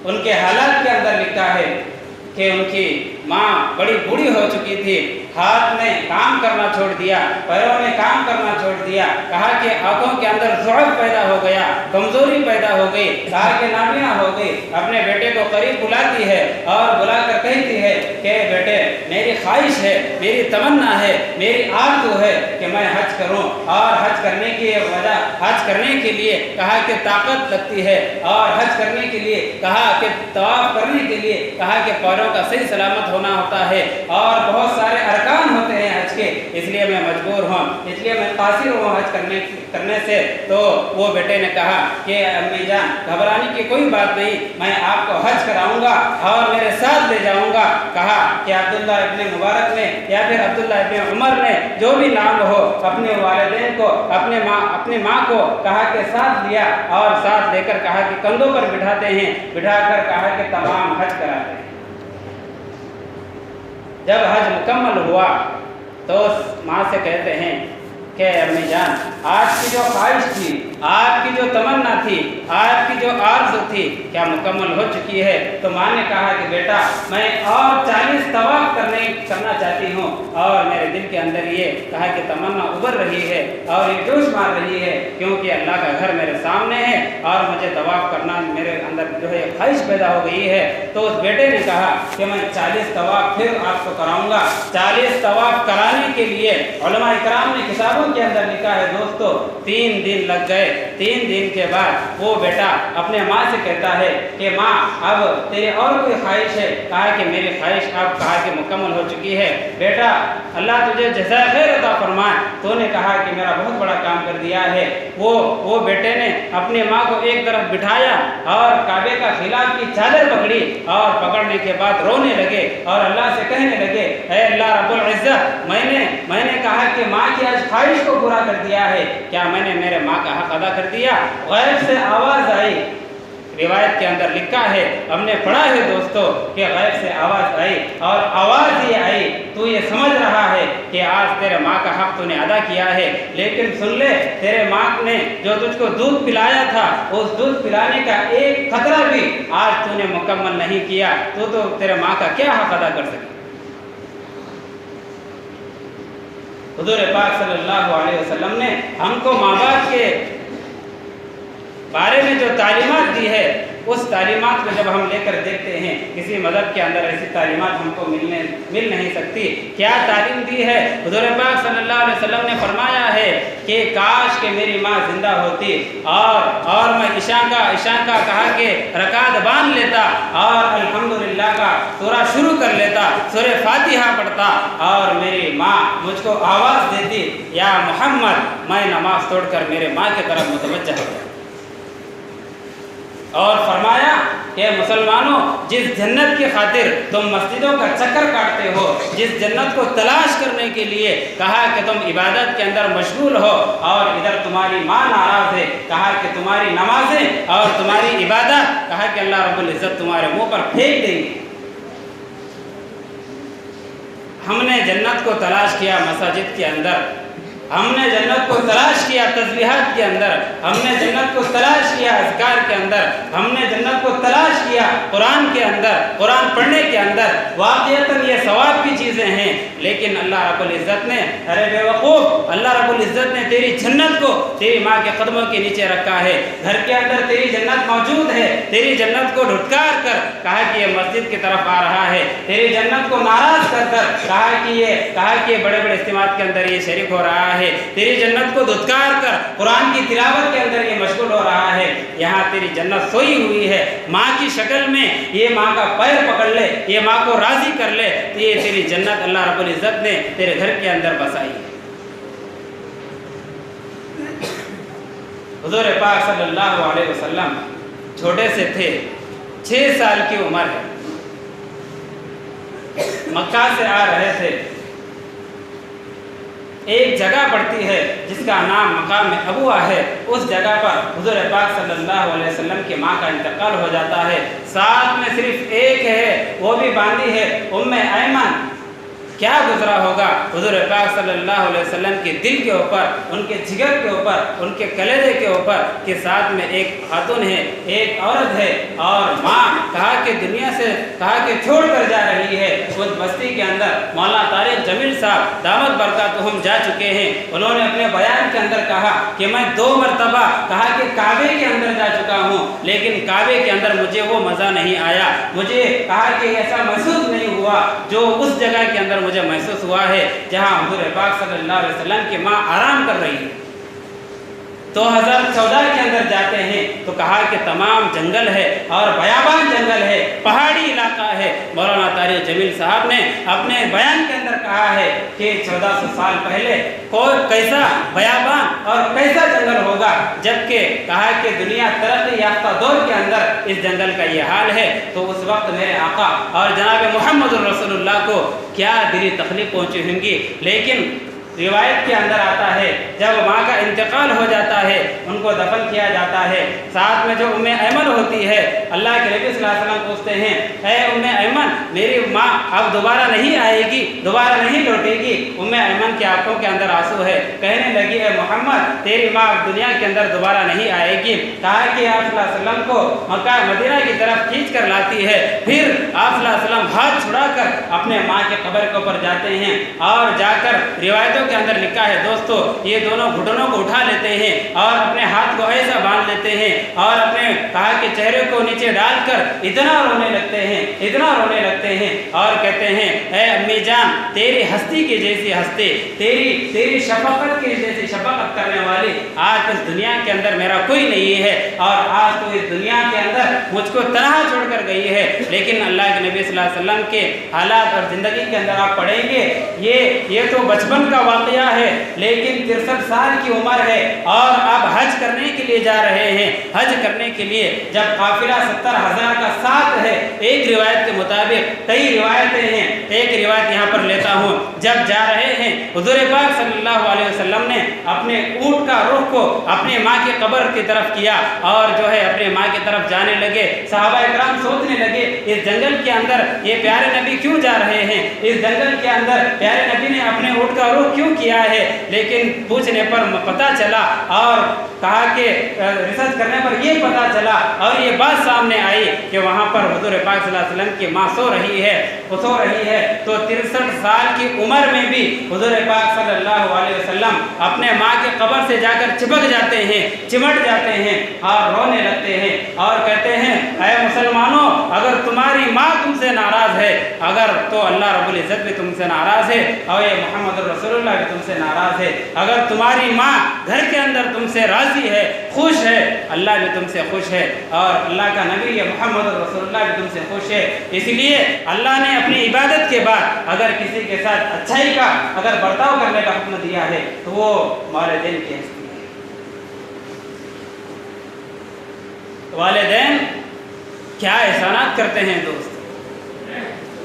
ان کے حالات کے اندر لکھا ہے کہ ان کی ماں بڑی بوڑھی ہو چکی تھی، ہاتھ نے کام کرنا چھوڑ دیا، پیروں نے کام کرنا چھوڑ دیا، کہا کہ آنکھوں کے اندر ضعف پیدا ہو گیا، کمزوری پیدا ہو گئی، کہا کہ نابینا ہو گئی۔ اپنے بیٹے کو قریب بلاتی ہے اور بلا کر کہتی ہے کہ بیٹے میری خواہش ہے، میری تمنا ہے، میری آرزو ہے کہ میں حج کروں، اور حج کرنے کی وجہ حج کرنے کے لیے کہا کہ طاقت لگتی ہے، اور حج کرنے کے لیے کہا کہ طواف کرنے کے لیے کہا کہ پیروں کا صحیح سلامت ہونا ہوتا ہے، اور بہت سارے ارکان ہوتے ہیں حج کے، اس لیے میں مجبور ہوں، اس لیے میں قاصر ہوں حج کرنے سے۔ تو وہ بیٹے نے کہا کہ امی جان گھبرانے کی کوئی بات نہیں، میں آپ کو حج کراؤں گا اور میرے ساتھ لے جاؤں گا۔ کہا کہ عبداللہ ابن مبارک نے یا پھر عبداللہ ابن عمر نے جو بھی نام ہو اپنے والدین کو اپنی ماں کو کہا کہ ساتھ لیا، اور ساتھ لے کر کہا کہ کندھوں پر بٹھاتے ہیں، بٹھا کر کہا کہ تمام حج کراتے ہیں۔ جب حج مکمل ہوا تو ماں سے کہتے ہیں کہ امی جان آج کی جو خواہش تھی، آج کی جو تمنا تھی، آج کی جو آرزو تھی کیا مکمل ہو چکی ہے؟ تو ماں نے کہا کہ بیٹا میں اور 40 طواف کرنا چاہتی ہوں، اور میرے دل کے اندر یہ کہا کہ تمنا ابھر رہی ہے اور یہ جوش مار رہی ہے، کیونکہ اللہ کا گھر میرے سامنے ہے اور مجھے طواف کرنا میرے اندر جو ہے خواہش پیدا ہو گئی ہے۔ تو اس بیٹے نے کہا کہ میں 40 طواف پھر آپ کو کراؤں گا۔ 40 طواف کرانے کے لیے علماء کرام نے کتابوں کے اندر لکھا ہے دوستو 3 دن لگ گئے۔ 3 دن کے بعد وہ بیٹا اپنے ماں سے کہتا ہے کہ ماں اب تیری اور کوئی خواہش ہے؟ کہا کہ میری خواہش اب کہا کہ مکمل ہو چکی ہے۔ بیٹا اللہ تجھے جزائے خیر عطا فرمائے، تو نے کہا کہ میرا بہت بڑا کام کر دیا ہے۔ وہ بیٹے نے اپنی ماں کو ایک طرف بٹھایا اور کعبے کا خلاف کی چادر پکڑی، اور پکڑنے کے بعد رونے لگے اور اللہ سے کہنے لگے اے اللہ رب العزت میں نے کہا کہ ماں کی آج خواہش کو پورا کر دیا ہے، کیا میں نے میرے ماں کا حق ادا کر دیا؟ غیب سے آواز آئی، روایت کے اندر لکھا ہے، ہم نے پڑھا ہے دوستو کہ غیب سے آواز آئی، اور آواز یہ آئی تو یہ سمجھ رہا ہے کہ آج تیرے ماں کا حق تو نے ادا کیا ہے، لیکن سن لے تیرے ماں نے جو تجھ کو دودھ پلایا تھا اس دودھ پلانے کا ایک قطرہ بھی آج تو نے مکمل نہیں کیا، تو تیرے ماں کا کیا حق ادا کر سکے؟ حضور پاک صلی اللہ علیہ وسلم نے ہم کو ماں باپ کے بارے میں جو تعلیمات دی ہے، اس تعلیمات کو جب ہم لے کر دیکھتے ہیں، کسی مذہب کے اندر ایسی تعلیمات ہم کو مل نہیں سکتی۔ کیا تعلیم دی ہے؟ حضور پاک صلی اللہ علیہ وسلم نے فرمایا ہے کہ کاش کہ میری ماں زندہ ہوتی اور میں عشاء کا کہا کہ رکعت باندھ لیتا اور الحمدللہ کا سورہ شروع کر لیتا، سورہ فاتحہ پڑھتا، اور میری ماں مجھ کو آواز دیتی یا محمد، میں نماز توڑ کر میرے ماں کی طرف متوجہ ہو گیا۔ اور فرمایا کہ مسلمانوں جس جنت کی خاطر تم مسجدوں کا چکر کاٹتے ہو، جس جنت کو تلاش کرنے کے لیے کہا کہ تم عبادت کے اندر مشغول ہو، اور ادھر تمہاری ماں ناراض ہے، کہا کہ تمہاری نمازیں اور تمہاری عبادت کہا کہ اللہ رب العزت تمہارے منہ پر پھینک دیں گے۔ ہم نے جنت کو تلاش کیا مساجد کے اندر، ہم نے جنت کو تلاش کیا تسبیحات کے اندر، ہم نے جنت کو تلاش کیا اذکار کے اندر، ہم نے جنت کو تلاش کیا قرآن کے اندر، قرآن پڑھنے کے اندر۔ واقعتاً یہ ثواب کی چیزیں ہیں، لیکن اللہ رب العزت نے ارے بے وقوف، اللہ رب العزت نے تیری جنت کو تیری ماں کے قدموں کے نیچے رکھا ہے۔ گھر کے اندر تیری جنت موجود ہے، تیری جنت کو دھٹکار کر کہا کہ یہ مسجد کی طرف آ رہا ہے، تیری جنت کو ناراض کر کر کہا کہ یہ بڑے بڑے اجتماعات کے اندر یہ شریک ہو رہا ہے، تیری جنت کو دھتکار کر قرآن کی تلاوت کے اندر یہ مشغول ہو رہا ہے۔ یہاں تیری جنت سوئی ہوئی ہے، ماں کی شکل میں، یہ ماں کا پیر پکڑ لے، یہ ماں کو راضی کر لے، تو یہ تیری جنت اللہ رب العزت نے تیرے گھر کے اندر بسائی ہے۔ حضور پاک صلی اللہ علیہ وسلم چھوٹے سے تھے، 6 سال کی عمر ہے، مکہ سے آ رہے تھے۔ ایک جگہ پڑتی ہے جس کا نام مقام ابوا ہے، اس جگہ پر حضور پاک صلی اللہ علیہ وسلم کی ماں کا انتقال ہو جاتا ہے۔ ساتھ میں صرف ایک ہے، وہ بھی باندھی ہے، ام ایمن۔ क्या गुजरा होगा हुजूर पाक सल्लल्लाहु अलैहि वसल्लम के दिल के ऊपर, उनके जिगर के ऊपर, उनके कलेजे के ऊपर कि साथ में एक खातून है, एक औरत है और माँ कहा कि दुनिया से कहा कि छोड़ कर जा रही है। उस बस्ती के अंदर मौलाना तारिक जमील साहब दामद बरकातुहुम जा चुके हैं। उन्होंने अपने बयान के अंदर कहा कि मैं 2 मरतबा कहा कि काबे के अंदर जा चुका हूँ, लेकिन काबे के अंदर मुझे वो मज़ा नहीं आया, मुझे कहा कि ऐसा महसूस नहीं हुआ जो उस जगह के अंदर मुझे महसूस हुआ है जहां हुजूर पाक सल्लल्लाहु अलैहि वसल्लम की मां आराम कर रही है। 2014 के अंदर जाते हैं तो कहा कि तमाम जंगल है और बयाबान जंगल है, पहाड़ी इलाका है। मौलाना तारिक जमील साहब ने अपने बयान के अंदर कहा है कि 1400 साल पहले कोई कैसा बयाबान और कैसा जंगल होगा, जबकि कहा कि दुनिया तरक्की याफ्ता दौर के अंदर इस जंगल का ये हाल है। तो उस वक्त मेरे आका और जनाब मोहम्मद रसूलुल्लाह को क्या दिली तकलीफ पहुँची होंगी। लेकिन रिवायत के अंदर आता है जब माँ का इंतकाल हो जाता है, उनको दफन किया जाता है, साथ में जो उम्मे ऐमन होती है, अल्लाह के नबी सल्लल्लाहु अलैहि वसल्लम पूछते हैं, ऐ उम्मे ऐमन मेरी माँ अब दोबारा नहीं आएगी, दोबारा नहीं लौटेगी। उम्मे ऐमन की आंखों के अंदर आंसू है, कहने लगी है मोहम्मद तेरी माँ अब दुनिया के अंदर दोबारा नहीं आएगी। कहा कि आप सल्लल्लाहु अलैहि वसल्लम को मक्का मदीना की तरफ खींच कर लाती है, फिर आप सल्लल्लाहु अलैहि वसल्लम हाथ छुड़ाकर अपने माँ के कब्र के ऊपर जाते हैं और जाकर रिवायतों के अंदर लिखा है दोस्तों, ये दोनों घुटनों को उठा लेते हैं और अपने हाथ को ऐसा बांध लेते हैं और अपने कहा के चेहरे को नीचे डालकर इतना रोने लगते हैं, इतना रोने लगते हैं और कहते हैं ऐ अम्मी जान तेरी हस्ती की जैसी हस्ती, तेरी शफकत की जैसी शफकत करने वाली आज इस दुनिया के अंदर मेरा कोई नहीं है और आज तो इस दुनिया के अंदर मुझको तनहा छोड़कर गई है। लेकिन अल्लाह के नबी सल्लल्लाहु अलैहि वसल्लम के हालात और ज़िंदगी के अंदर आप पढ़ेंगे, ये तो बचपन का वाक़या है, लेकिन 63 साल की उम्र है और अब हज करने के लिए जा रहे हैं। हज करने के लिए जब काफिला 70,000 का साथ है, एक रिवायत के मुताबिक, कई रिवायतें हैं, एक रिवायत यहाँ पर लेता हूँ। जब जा रहे हैं हुजूर पाक सल्लल्लाहु अलैहि वसल्लम ने अपने ऊँट का रुख को अपने माँ के कब्र की तरफ किया और जो है अपने माँ की तरफ जाने लगे। सहाबा इकराम सोचने लगे इस जंगल के अंदर ये प्यारे नबी क्यों जा रहे हैं, इस जंगल के अंदर प्यारे नबी ने अपने ऊँट का रुख क्यों किया है। लेकिन पूछने पर पता चला और कहा कि रिसर्च करने पर ये पता चला और ये बात सामने आई कि वहाँ पर हुजूर पाक सल्लल्लाहु अलैहि वसल्लम की माँ सो रही है। तो 63 साल की उम्र में भी हुजूर पाक सल्लल्लाहु अलैहि वसल्लम अपने माँ के कब्र से जाकर चिपक जाते हैं, चिमट जाते हैं और रोने लगते हैं और कहते हैं ऐ मुसलमानों, अगर तुम्हारी माँ तुमसे नाराज़ है, अगर तो अल्लाह रब्बुल इज़्ज़त भी तुमसे नाराज़ है और ये मोहम्मद रसूलुल्लाह भी तुमसे नाराज़ है। अगर तुम्हारी माँ घर के अंदर तुमसे राज़ी है, खुश है, अल्लाह भी तुमसे खुश है और अल्लाह का नबी ये मोहम्मद रसूलुल्लाह भी तुमसे खुश है। इसलिए अल्लाह ने अपनी इबादत के बाद अगर किसी के साथ अच्छाई का अगर बर्ताव करने का हुक्म दिया है तो वो वालिदैन की हस्ती है। वालिदैन क्या एहसानात करते हैं दोस्त।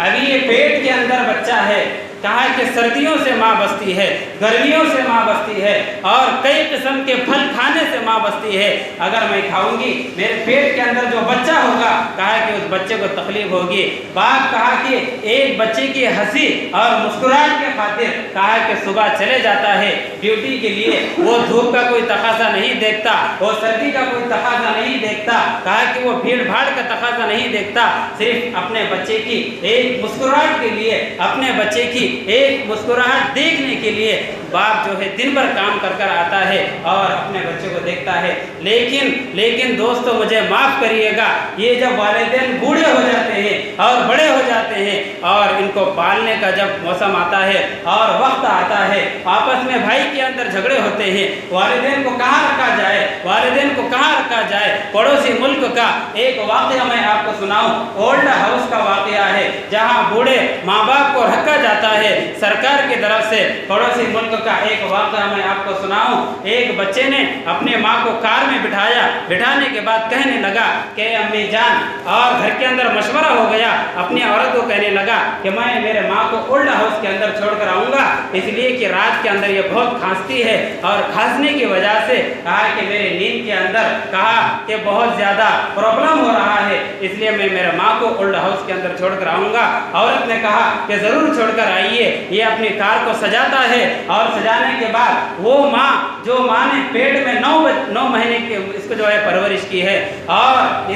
अभी ये पेट के अंदर बच्चा है, कहा कि सर्दियों से माँ बसती है, गर्मियों से माँ बसती है और कई किस्म के फल खाने से माँ बसती है। अगर मैं खाऊंगी मेरे पेट के अंदर जो बच्चा होगा, कहा कि उस बच्चे को तकलीफ होगी। बाप कहा कि एक बच्चे की हंसी और मुस्कुराहट के खातिर कहा कि सुबह चले जाता है ड्यूटी के लिए, वो धूप का कोई तकाजा नहीं देखता, वो सर्दी का कोई तकाजा नहीं देखता, कहा कि वो भीड़ भाड़ का तकाजा नहीं देखता, सिर्फ अपने बच्चे की एक मुस्कुराहट के लिए, अपने बच्चे की एक मुस्कुराहट देखने के लिए बाप जो है दिन भर काम कर कर आता है और अपने बच्चे को देखता है। लेकिन दोस्तों मुझे माफ़ करिएगा, ये जब वालिदैन बूढ़े हो जाते हैं और बड़े हो जाते हैं और इनको पालने का जब मौसम आता है और वक्त आता है, आपस में भाई के अंदर झगड़े होते हैं, वालिदैन को कहाँ रखा जाए, वालिदैन को कहाँ रखा जाए। पड़ोसी मुल्क का एक वाक़या मैं आपको सुनाऊं, ओल्ड हाउस का वाक़या है जहाँ बूढ़े माँ बाप को रखा जाता है सरकार की तरफ से। पड़ोसी मुल्क का एक वाक़या मैं आपको सुनाऊं। एक बच्चे ने अपने माँ को कार में बिठाया, बिठाने के बाद कहने लगा कि अम्मी जान, और घर के अंदर मशवरा हो गया, अपनी औरत औरत को कहने लगा कि मैं मेरे माँ को ओल्ड हाउस के अंदर छोड़ कर आऊँगा, इसलिए कि रात के अंदर ये बहुत खांसती है और खांसने की वजह से कहा कि मेरे नींद के अंदर कहा कि बहुत ज़्यादा प्रॉब्लम हो रहा है, इसलिए मैं मेरे माँ को ओल्ड हाउस के अंदर छोड़ कर आऊँगा। औरत ने कहा कि ज़रूर छोड़ कर आइए। ये अपनी कार को सजाता है और सजाने के बाद वो माँ जो माँ ने पेट में 9 महीने की इसको जो है परवरिश की है और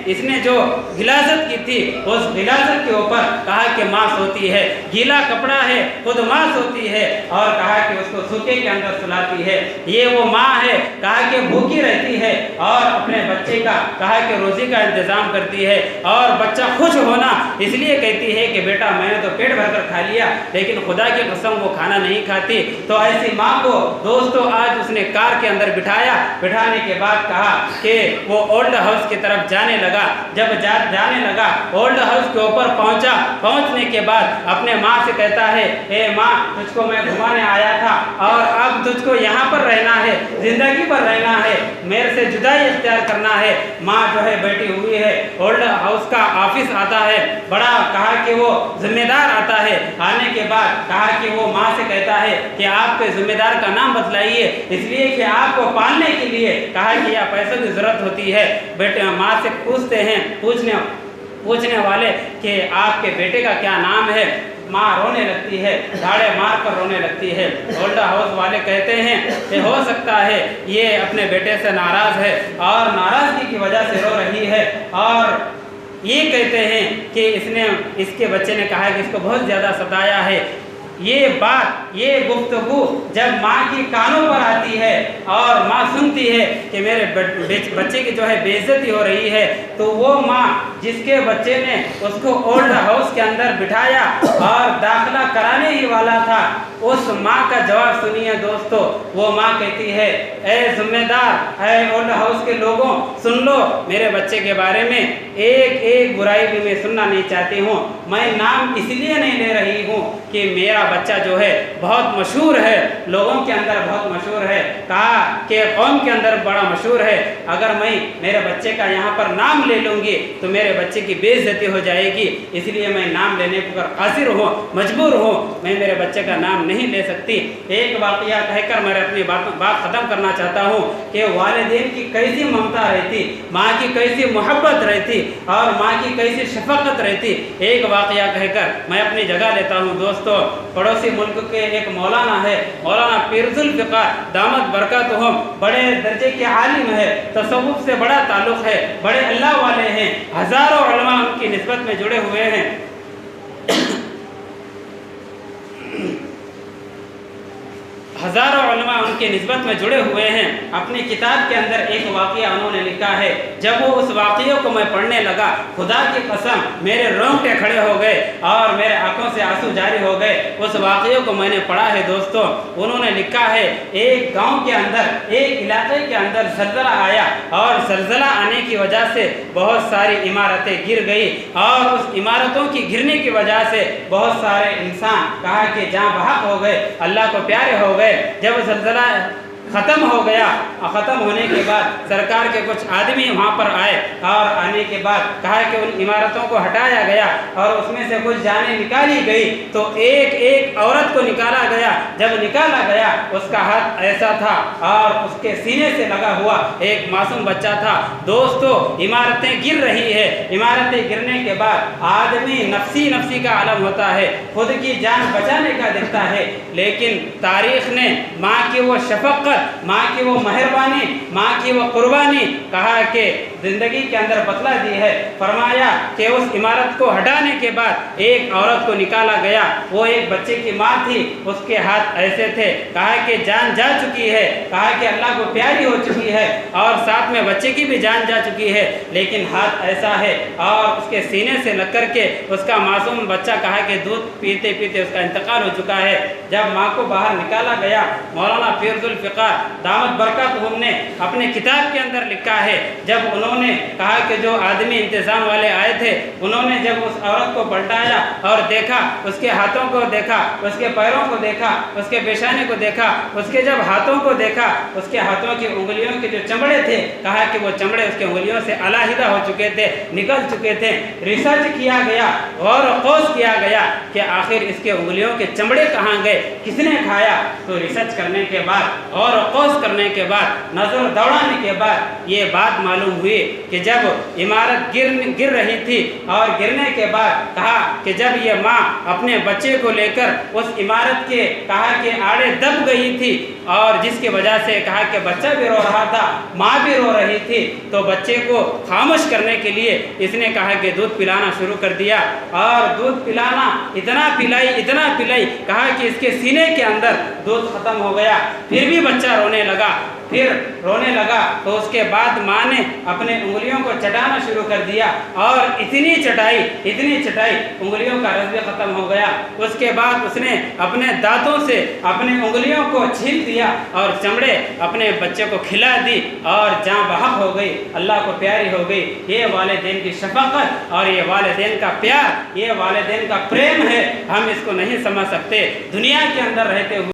इसने जो गिलाजत की थी उस गिलाजत के ऊपर कहा कि माँ सोती है, गीला कपड़ा है खुद माँ सोती है और कहा कि उसको सूखे के अंदर सुलाती है। ये वो माँ है कहा कि भूखी रहती है और अपने बच्चे का कहा कि रोज़ी का इंतज़ाम करती है और बच्चा खुश होना इसलिए कहती है कि बेटा मैंने तो पेट भरकर खा लिया लेकिन खुदा की कसम वो खाना नहीं खाती। तो ऐसी माँ को दोस्तों आज उसने कार के अंदर बिठाया, बिठाने के बाद कहा कि वो ओल्ड हाउस की तरफ जाने लगा। जब जाने लगा ओल्ड हाउस के ऊपर पहुंचा, पहुंचने के बाद अपने माँ से कहता है ए माँ तुझको मैं घुमाने आया था और अब तुझको यहाँ पर रहना है, जिंदगी पर रहना है, मेरे से जुदाई इख्तियार करना है। माँ जो है बैठी हुई है, ओल्ड हाउस का ऑफिस आता है, बड़ा कहा कि वो जिम्मेदार आता है। आने के बाद कहा कि वो माँ से कहता है कि आपके जिम्मेदार का नाम बतलाइए, इसलिए कि आपको पालने के लिए कहा कि यह पैसों की ज़रूरत होती है। बेटे माँ से पूछते हैं पूछने वाले कि आपके बेटे का क्या नाम है। माँ रोने लगती है, झाड़े मार कर रोने लगती है। ओल्ड हाउस वाले कहते हैं कि हो सकता है ये अपने बेटे से नाराज़ है और नाराज़गी की वजह से रो रही है और ये कहते हैं कि इसके बच्चे ने कहा कि इसको बहुत ज़्यादा सताया है। ये बात ये गुफ्तगू जब माँ की कानों पर आती है और माँ सुनती है कि मेरे बच्चे की जो है बेइज्जती हो रही है, तो वो माँ जिसके बच्चे ने उसको ओल्ड हाउस के अंदर बिठाया और दाखिला कराने ही वाला था, उस माँ का जवाब सुनिए दोस्तों। वो माँ कहती है ए जिम्मेदार ए ओल्ड हाउस के लोगों सुन लो, मेरे बच्चे के बारे में एक बुराई भी मैं सुनना नहीं चाहती हूँ। मैं नाम इसलिए नहीं ले रही हूँ कि मेरा बच्चा जो है बहुत मशहूर है, लोगों के अंदर बहुत मशहूर है, कहा कि कौम के अंदर बड़ा मशहूर है। अगर मैं मेरे बच्चे का यहाँ पर नाम ले लूँगी तो मेरे बच्चे की बेइज्जती हो जाएगी, इसलिए मैं नाम लेने पर कासिर हूँ, मजबूर हूँ, मैं मेरे बच्चे का नाम नहीं ले सकती। एक वाक़या कहकर मैं अपनी बात ख़त्म करना चाहता हूँ कि वालिदैन की कैसी ममता रहती, माँ की कैसी मोहब्बत रहती और माँ की कैसी शफ़क़त रहती। एक वाक़या कहकर मैं अपनी जगह लेता हूँ दोस्तों। पड़ोसी मुल्क के एक मौलाना है, मौलाना पीरजुल फ़िक़ाह दामत बरकतहुम, बड़े दर्जे के आलिम है, तसव्वुफ़ से बड़ा ताल्लुक़ है, बड़े अल्लाह वाले हैं, हज़ारों उलमा उनकी निस्बत में जुड़े हुए हैं। हज़ारों उलमा उनके निस्बत में जुड़े हुए हैं। अपनी किताब के अंदर एक वाक़या उन्होंने लिखा है, जब वो उस वाक़ये को मैं पढ़ने लगा, खुदा की कसम मेरे रोंगटे खड़े हो गए और मेरे आंखों से आंसू जारी हो गए। उस वाक़ये को मैंने पढ़ा है दोस्तों। उन्होंने लिखा है एक गांव के अंदर, एक इलाके के अंदर ज़लज़ला आया और ज़लज़ला आने की वजह से बहुत सारी इमारतें गिर गई और उस इमारतों की गिरने की वजह से बहुत सारे इंसान कहा कि जहाँ बहक हो गए, अल्लाह को प्यारे हो गए। जब ज़लज़ला ख़त्म हो गया, ख़त्म होने के बाद सरकार के कुछ आदमी वहाँ पर आए और आने के बाद कहा कि उन इमारतों को हटाया गया और उसमें से कुछ जानें निकाली गई। तो एक औरत को निकाला गया। जब निकाला गया उसका हाथ ऐसा था और उसके सीने से लगा हुआ एक मासूम बच्चा था। दोस्तों इमारतें गिर रही है, इमारतें गिरने के बाद आदमी नफ्सी का आलम होता है, खुद की जान बचाने का दिखता है, लेकिन तारीख़ ने माँ की वो शफ़क़त, माँ की वो मेहरबानी, माँ की वो कुर्बानी कहा कि ज़िंदगी के अंदर बतला दी है। फरमाया कि उस इमारत को हटाने के बाद एक औरत को निकाला गया, वो एक बच्चे की माँ थी, उसके हाथ ऐसे थे, कहा कि जान जा चुकी है, कहा कि अल्लाह को प्यारी हो चुकी है और साथ में बच्चे की भी जान जा चुकी है, लेकिन हाथ ऐसा है और उसके सीने से लग कर के उसका मासूम बच्चा कहा कि दूध पीते पीते उसका इंतकाल हो चुका है। जब माँ को बाहर निकाला गया, मौलाना पीरजुल फ़िक़ाह दामत बरकतहुम ने अपने किताब के अंदर लिखा है, जब انہوں نے کہا کہ جو آدمی انتظام والے آئے تھے انہوں نے جب اس عورت کو پلٹایا اور دیکھا، اس کے ہاتھوں کو دیکھا، اس کے پیروں کو دیکھا، اس کے پیشانے کو دیکھا، اس کے جب ہاتھوں کو دیکھا، اس کے ہاتھوں کی انگلیوں کے جو چمڑے تھے، کہا کہ وہ چمڑے اس کے انگلیوں سے علیحدہ ہو چکے تھے، نکل چکے تھے۔ ریسرچ کیا گیا، غور و خوض کیا گیا کہ آخر اس کے انگلیوں کے چمڑے کہاں گئے، کس نے کھایا؟ تو ریسرچ کرنے کے بعد، غور و خوض کرنے کے بعد، نظر دوڑانے کے بعد یہ بات معلوم ہوئی کہ جب عمارت گر رہی تھی اور گرنے کے بعد کہا کہ جب یہ ماں اپنے بچے کو لے کر اس عمارت کے کہا کہ آڑے دب گئی تھی، اور جس کی وجہ سے کہا کہ بچہ بھی رو رہا تھا، ماں بھی رو رہی تھی، تو بچے کو خاموش کرنے کے لیے اس نے کہا کہ دودھ پلانا شروع کر دیا، اور دودھ پلانا اتنا پلائی کہا کہ اس کے سینے کے اندر دودھ ختم ہو گیا، پھر بھی بچہ رونے لگا تو اس کے بعد ماں نے اپنے انگلیوں کو چٹانا شروع کر دیا، اور اتنی چٹائی انگلیوں کا رس بھی ختم ہو گیا۔ اس کے بعد اس نے اپنے دانتوں سے اپنے انگلیوں کو چھیل دیا اور چمڑے اپنے بچے کو کھلا دی، اور جاں بحق ہو گئی، اللہ کو پیاری ہو گئی۔ یہ والدین کی شفقت اور یہ والدین کا پیار، یہ والدین کا پریم ہے، ہم اس کو نہیں سمجھ سکتے دنیا کے اندر رہتے ہوئے۔